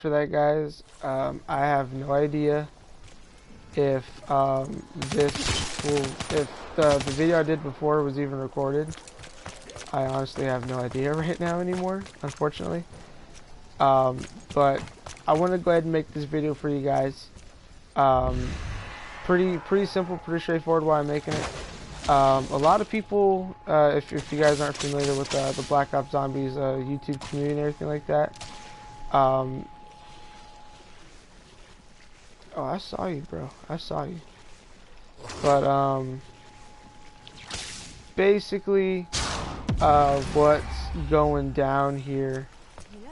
For that, guys. I have no idea if if the video I did before was even recorded. I honestly have no idea right now anymore, unfortunately. But I want to go ahead and make this video for you guys. Pretty simple, pretty straightforward why I'm making it. A lot of people, if you guys aren't familiar with the Black Ops Zombies YouTube community and everything like that, oh, I saw you, bro. I saw you. But, basically, what's going down here,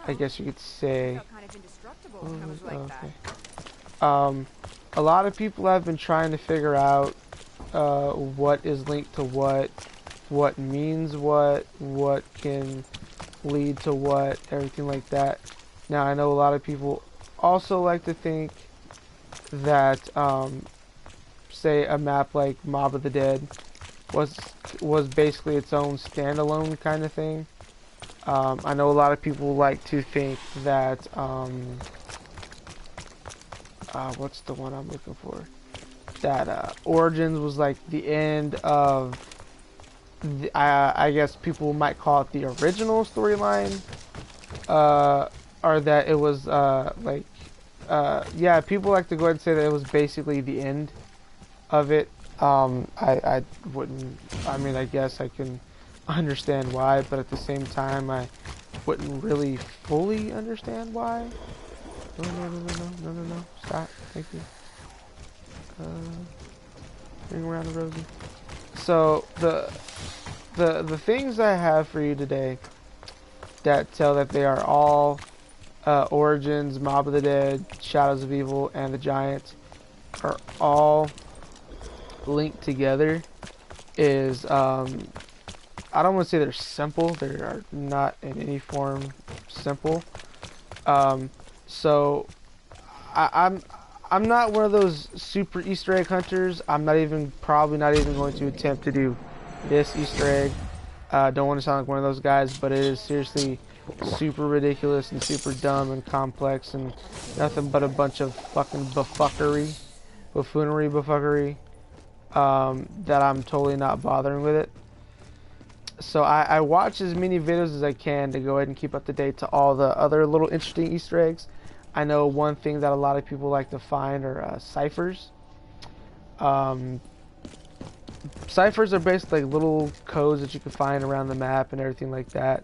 I guess you could say. Okay. A lot of people have been trying to figure out, what is linked to what means what can lead to what, everything like that. Now, I know a lot of people also like to think that say a map like Mob of the Dead was basically its own standalone kind of thing. I know a lot of people like to think that what's the one I'm looking for? That Origins was like the end of the, I guess people might call it the original storyline, or that it was yeah, people like to go ahead and say that it was basically the end of it. I wouldn't, I mean, I guess I can understand why, but at the same time, I wouldn't really fully understand why. No, stop, thank you. Ring around the rosy. So, the things I have for you today that tell that they are all Origins, Mob of the Dead, Shadows of Evil, and the Giants are all linked together is, I don't want to say they're simple. They are not in any form simple. So I'm not one of those super Easter egg hunters. I'm probably not even going to attempt to do this Easter egg. Don't want to sound like one of those guys, but it is seriously super ridiculous and super dumb and complex and nothing but a bunch of fucking buffoonery, that I'm totally not bothering with it. So I watch as many videos as I can to go ahead and keep up to date to all the other little interesting Easter eggs. I know one thing that a lot of people like to find are ciphers. Ciphers are basically like little codes that you can find around the map and everything like that.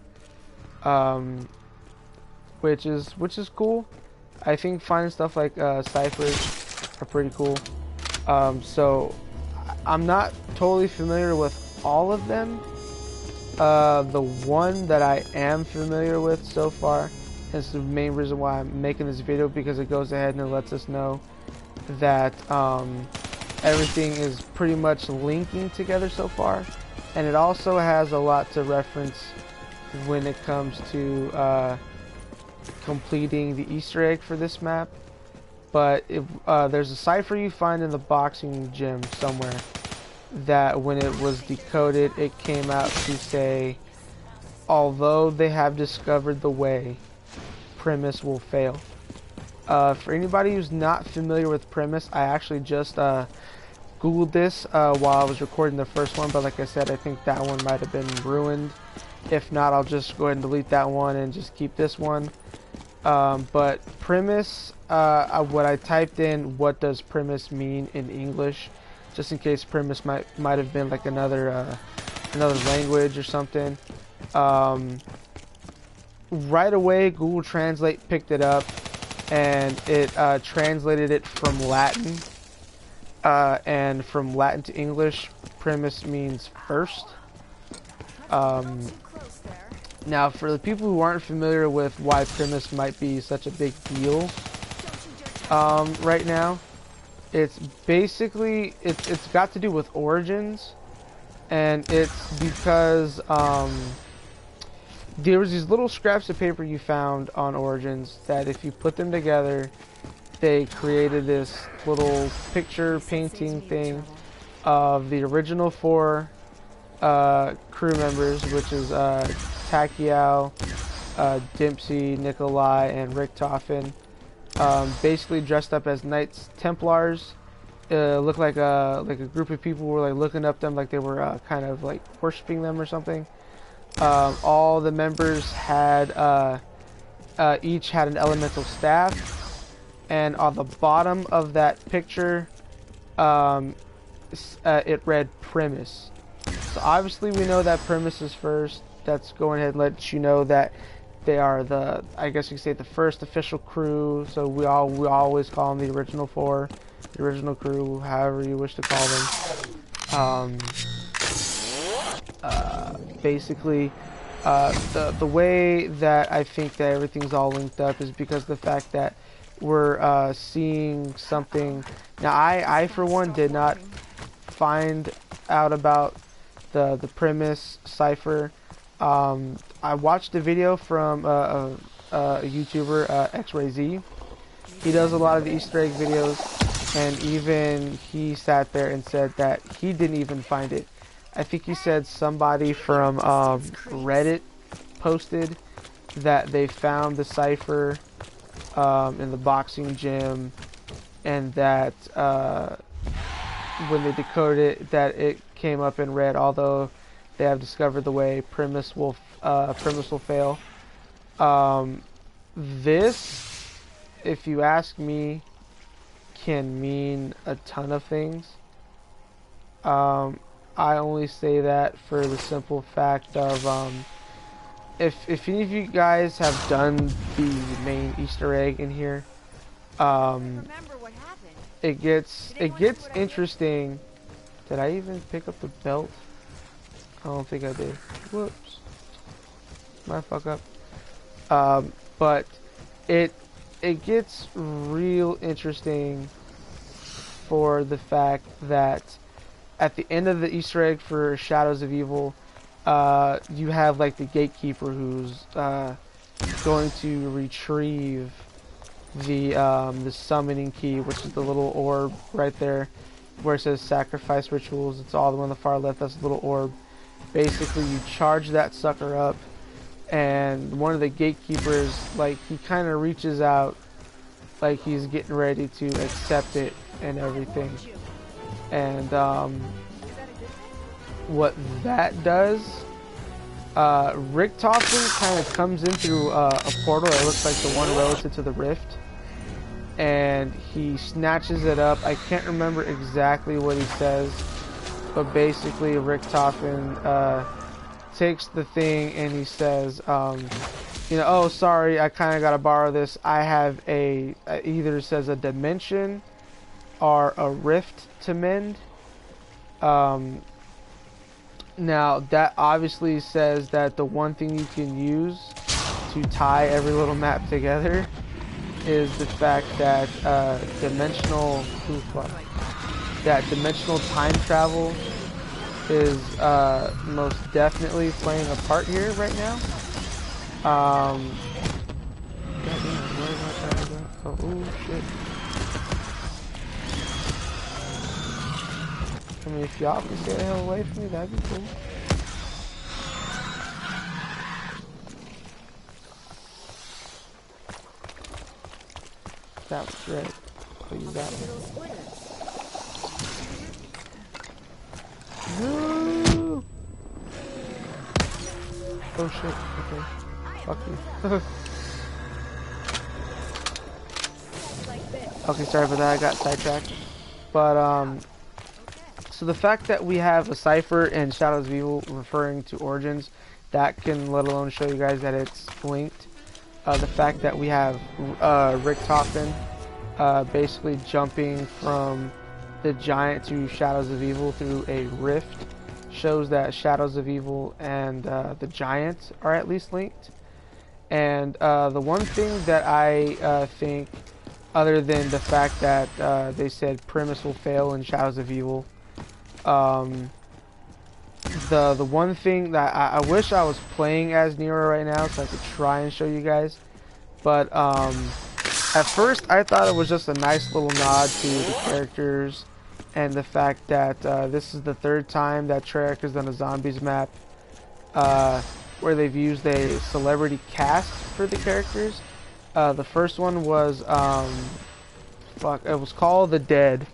Which is cool. I think finding stuff like ciphers are pretty cool. So I'm not totally familiar with all of them. The one that I am familiar with so far, and it's the main reason why I'm making this video, because it goes ahead and it lets us know that everything is pretty much linking together so far, and it also has a lot to reference when it comes to completing the Easter egg for this map. But there's a cipher you find in the boxing gym somewhere that when it was decoded, it came out to say, although they have discovered the way, Premise will fail. For anybody who's not familiar with Premise, I actually just Googled this while I was recording the first one, but like I said, I think that one might have been ruined. If not, I'll just go ahead and delete that one and just keep this one. But Premise, what I typed in, what does Premise mean in English, just in case Premise might have been like another language or something. Right away, Google Translate picked it up, and it translated it from Latin. And from Latin to English, Premise means first. Now, for the people who aren't familiar with why Premise might be such a big deal right now, it's basically, it's got to do with Origins, and it's because there was these little scraps of paper you found on Origins that if you put them together, they created this little picture painting thing of the original 4 crew members, which is Takiao, Dempsey, Nikolai, and Richtofen. basically dressed up as Knights Templars. Looked like a group of people were like looking up them like they were kind of like worshiping them or something. All the members had each had an elemental staff, and on the bottom of that picture, it read Primus. So obviously we know that Primus is first. That's going ahead and let you know that they are the, I guess you could say, the first official crew. So we always call them the original four, the original crew, however you wish to call them. Basically, the way that I think that everything's all linked up is because of the fact that we're seeing something. Now, I for one did not find out about the Primus cipher. I watched a video from a YouTuber, X-Ray-Z. He does a lot of the Easter egg videos, and even he sat there and said that he didn't even find it. I think he said somebody from Reddit posted that they found the cipher in the boxing gym, and that when they decoded it, that it came up in red, although they have discovered the way Primus will fail. This, if you ask me, can mean a ton of things. I only say that for the simple fact of if any of you guys have done the main Easter egg in here, it gets interesting. Did I even pick up the belt? I don't think I did. Whoops. My fuck up. But it gets real interesting for the fact that at the end of the Easter egg for Shadows of Evil, you have like the gatekeeper who's going to retrieve the summoning key, which is the little orb right there where it says sacrifice rituals. It's all the one on the far left. That's a little orb. Basically, you charge that sucker up, and one of the gatekeepers, like, he kind of reaches out like he's getting ready to accept it and everything. And what that does, Richtofen kind of comes in through a portal that looks like the one relative to the rift, and he snatches it up. I can't remember exactly what he says, but basically Richtofen takes the thing and he says, you know, oh sorry, I kind of gotta borrow this. I have either says a dimension or a rift to mend. Now that obviously says that the one thing you can use to tie every little map together is the fact that dimensional time travel is most definitely playing a part here right now. Goddamn, where am I trying to go? Oh shit. I mean, if y'all can stay the hell away from me, that'd be cool. That was red. I'll use that one. No! Oh shit, okay. Fuck you. Okay, sorry about that, I got sidetracked. But, so the fact that we have a cipher in Shadows of Evil referring to Origins, that can let alone show you guys that it's linked. The fact that we have Richtofen basically jumping from the giant to Shadows of Evil through a rift shows that Shadows of Evil and the giant are at least linked. And the one thing that I think, other than the fact that they said Primus will fail in Shadows of Evil, the one thing that I wish I was playing as Nero right now so I could try and show you guys, but at first I thought it was just a nice little nod to the characters and the fact that this is the third time that Treyarch has done a zombies map where they've used a celebrity cast for the characters. The first one was fuck, it was called The Dead,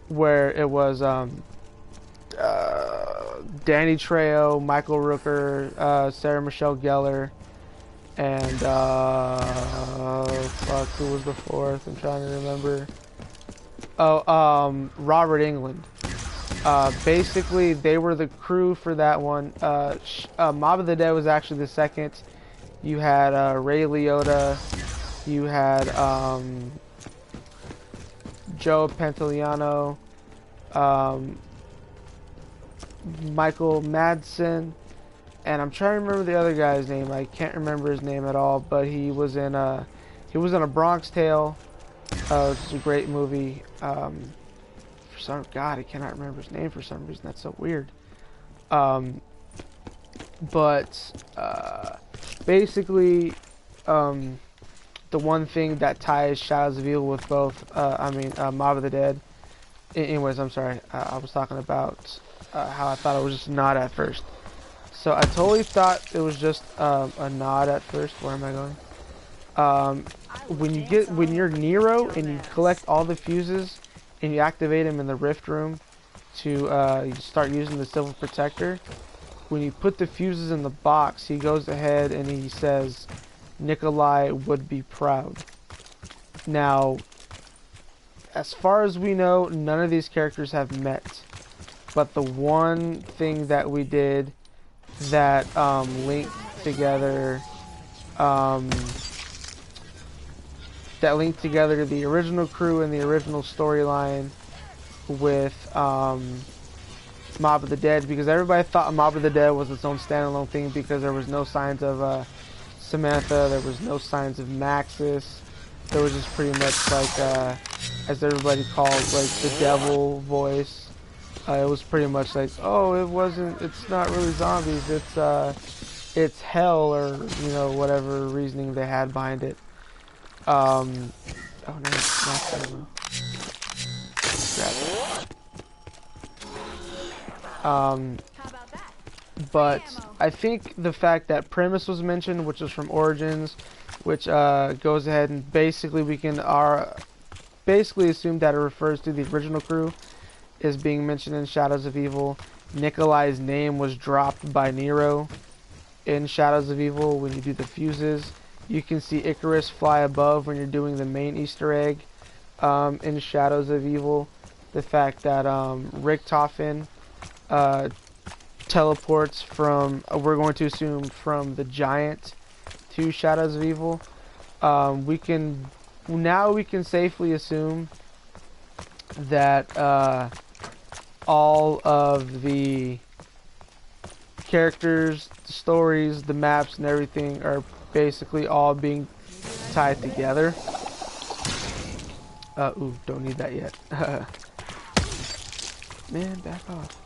where it was Danny Trejo, Michael Rooker, Sarah Michelle Gellar, and fuck, who was the fourth? I'm trying to remember. Oh, Robert Englund. Basically, they were the crew for that one. Mob of the Dead was actually the second. You had Ray Liotta. You had Joe Pantoliano. Michael Madsen. And I'm trying to remember the other guy's name. I can't remember his name at all. But he was in a Bronx Tale. Which is a great movie. God, I cannot remember his name for some reason. That's so weird. Basically, the one thing that ties Shadows of Evil with both, Mob of the Dead. Anyways, I'm sorry. I was talking about how I thought it was just a nod at first. So I totally thought it was just a nod at first. Where am I going? When you're Nero and you collect all the fuses and you activate him in the Rift Room to you start using the Silver Protector, when you put the fuses in the box, he goes ahead and he says, Nikolai would be proud. Now, as far as we know, none of these characters have met. But the one thing that we did that linked together the original crew and the original storyline with Mob of the Dead, because everybody thought Mob of the Dead was its own standalone thing because there was no signs of Samantha, there was no signs of Maxis. There was just pretty much like, as everybody called, like the devil voice. It was pretty much like, oh, it's not really zombies, it's hell, or, you know, whatever reasoning they had behind it. Oh no, not ammo. Grab it. But I think the fact that Premise was mentioned, which was from Origins, which goes ahead and basically we can basically assume that it refers to the original crew, is being mentioned in Shadows of Evil. Nikolai's name was dropped by Nero in Shadows of Evil when you do the fuses. You can see Icarus fly above when you're doing the main Easter egg in Shadows of Evil. The fact that Richtofen teleports from, we're going to assume, from the Giant to Shadows of Evil. We can safely assume that all of the characters, the stories, the maps, and everything are basically all being tied together. Ooh, don't need that yet. Man, back off.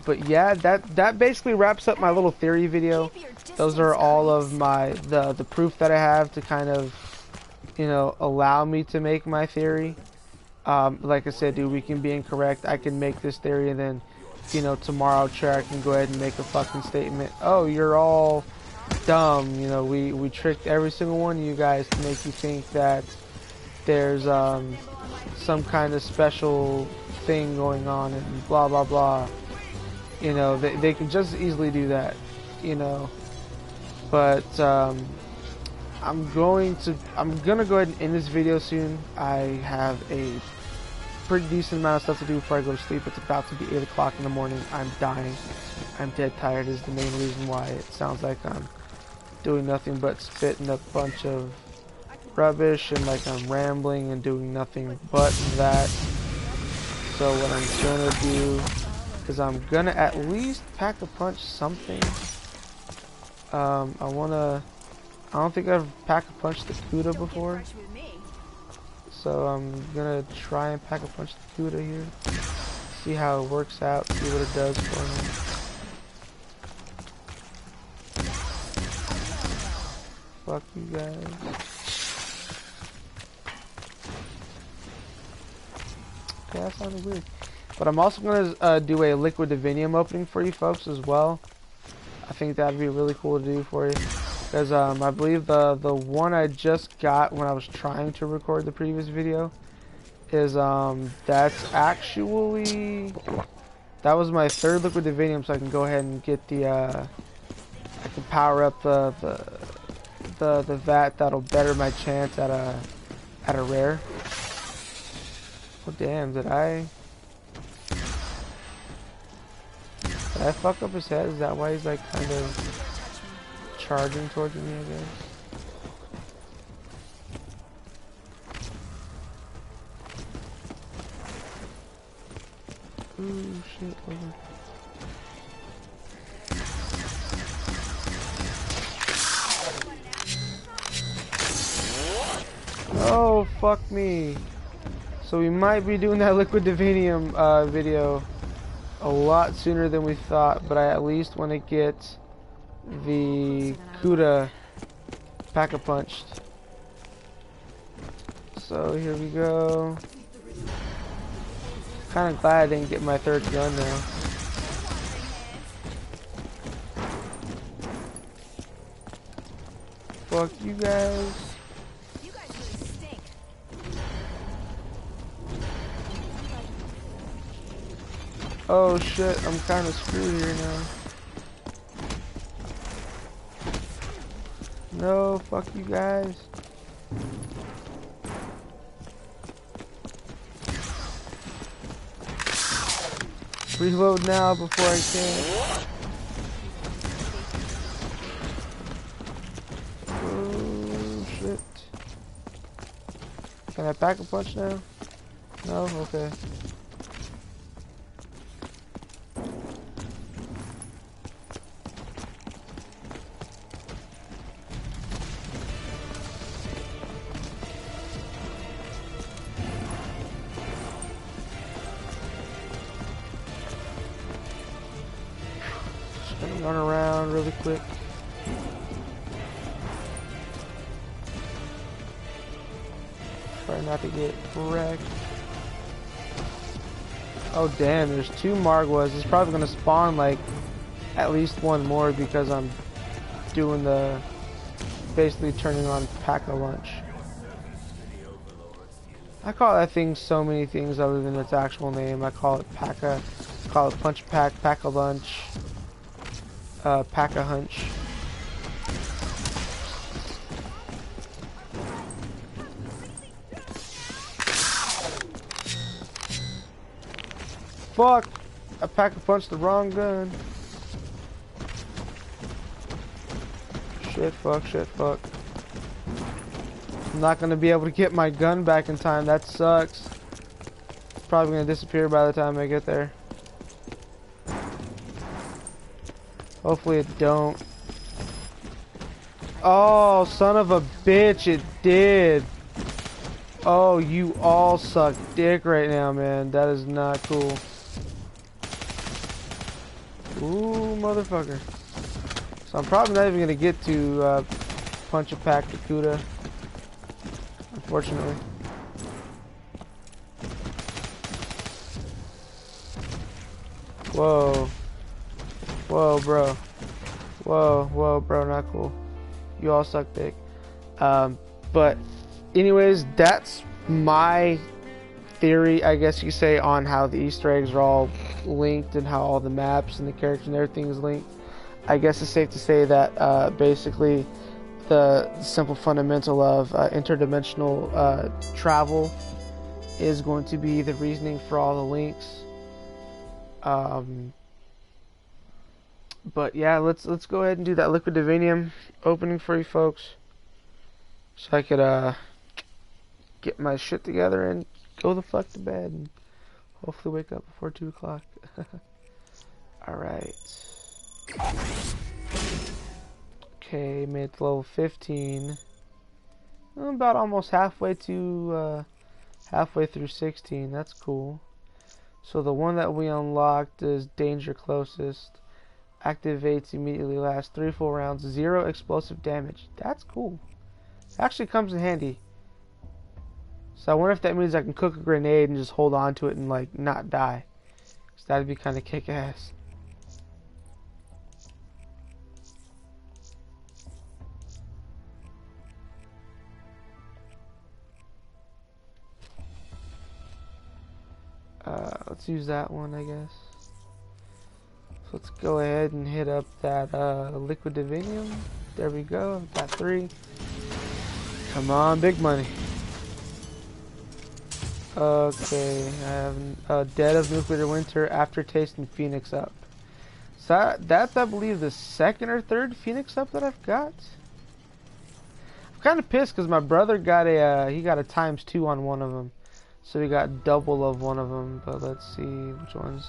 But yeah, that basically wraps up my little theory video. Those are all of the proof that I have to kind of, you know, allow me to make my theory. Like I said, dude, we can be incorrect. I can make this theory and then, you know, tomorrow I can go ahead and make a fucking statement. Oh, you're all dumb. You know, we tricked every single one of you guys to make you think that there's some kind of special thing going on and blah blah blah. You know, they can just easily do that, you know. But I'm gonna go ahead and end this video soon. I have a pretty decent amount of stuff to do before I go to sleep. It's about to be 8 o'clock in the morning. I'm dying. I'm dead tired is the main reason why it sounds like I'm doing nothing but spitting a bunch of rubbish and like I'm rambling and doing nothing but that. So what I'm gonna do is I'm gonna at least pack a punch something. I don't think I've pack a punch the Cuda before. So I'm gonna try and pack a punch the Cuda here. See how it works out, see what it does for me. Fuck you guys. Okay, that sounded weird. But I'm also gonna do a liquid Divinium opening for you folks as well. I think that'd be really cool to do for you. Because I believe the one I just got when I was trying to record the previous video is that's actually, that was my third liquid divinium, so I can go ahead and get the I can power up the vat that'll better my chance at a rare. Oh damn, did I fuck up his head? Is that why he's like kind of charging towards me, I guess? Ooh, shit, over. Oh, fuck me. So we might be doing that liquid divinium video a lot sooner than we thought, but I at least want to get the Kuda pack-a-punched. So here we go. Kind of glad I didn't get my third gun now. Fuck you guys. Oh shit, I'm kind of screwed here now. No, fuck you guys. Reload now before I can. Oh shit. Can I pack a punch now? No? Okay. Run around really quick. Try not to get wrecked. Oh damn, there's two Margwas. It's probably gonna spawn like at least one more because I'm doing the basically turning on pack-a-lunch. I call that thing so many things other than its actual name. I call it call it punch pack, pack-a-lunch. Pack-a-hunch. Fuck! I pack-a-punched the wrong gun. Shit, fuck, shit, fuck. I'm not gonna be able to get my gun back in time. That sucks. It's probably gonna disappear by the time I get there. Hopefully it don't. Oh, son of a bitch, it did. Oh, you all suck dick right now, man. That is not cool. Ooh, motherfucker. So I'm probably not even gonna get to punch a pack to Kuda. Unfortunately. Whoa. Whoa, bro. Whoa, bro, not cool. You all suck dick. But anyways, that's my theory, I guess you could say, on how the Easter eggs are all linked and how all the maps and the characters and everything is linked. I guess it's safe to say that basically the simple fundamental of interdimensional travel is going to be the reasoning for all the links. But yeah, let's go ahead and do that liquid divinium opening for you folks, so I could get my shit together and go the fuck to bed and hopefully wake up before 2 o'clock. Alright. Okay, made it to level 15. I'm about almost halfway through 16. That's cool. So the one that we unlocked is danger closest. Activates immediately, lasts 3 full rounds, 0 explosive damage. That's cool. Actually comes in handy. So I wonder if that means I can cook a grenade and just hold on to it and like not die. So that'd be kind of kick-ass. Let's use that one, I guess. So let's go ahead and hit up that liquid divinium. There we go. Got 3. Come on, big money. Okay, I have Dead of Nuclear Winter, Aftertaste, and Phoenix Up. So that's, I believe, the 2nd or 3rd Phoenix Up that I've got. I'm kind of pissed because my brother got he got a ×2 on one of them. So we got double of one of them, but let's see which ones.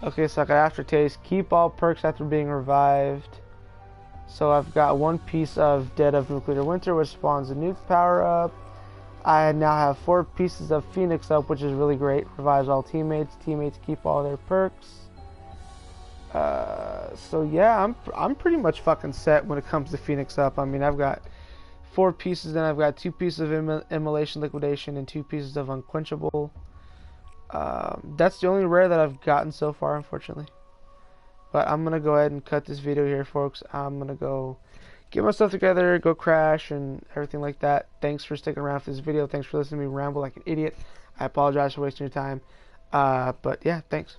Okay, so I got Aftertaste. Keep all perks after being revived. So I've got 1 piece of Dead of Nuclear Winter, which spawns a nuke power up. I now have 4 pieces of Phoenix Up, which is really great. Revives all teammates. Teammates keep all their perks. So yeah, I'm pretty much fucking set when it comes to Phoenix Up. I mean, I've got 4 pieces, then I've got 2 pieces of Immolation Liquidation and 2 pieces of Unquenchable. That's the only rare that I've gotten so far, unfortunately. But I'm gonna go ahead and cut this video here, folks. I'm gonna go get my stuff together, go crash, and everything like that. Thanks for sticking around for this video. Thanks for listening to me ramble like an idiot. I apologize for wasting your time. But yeah, thanks.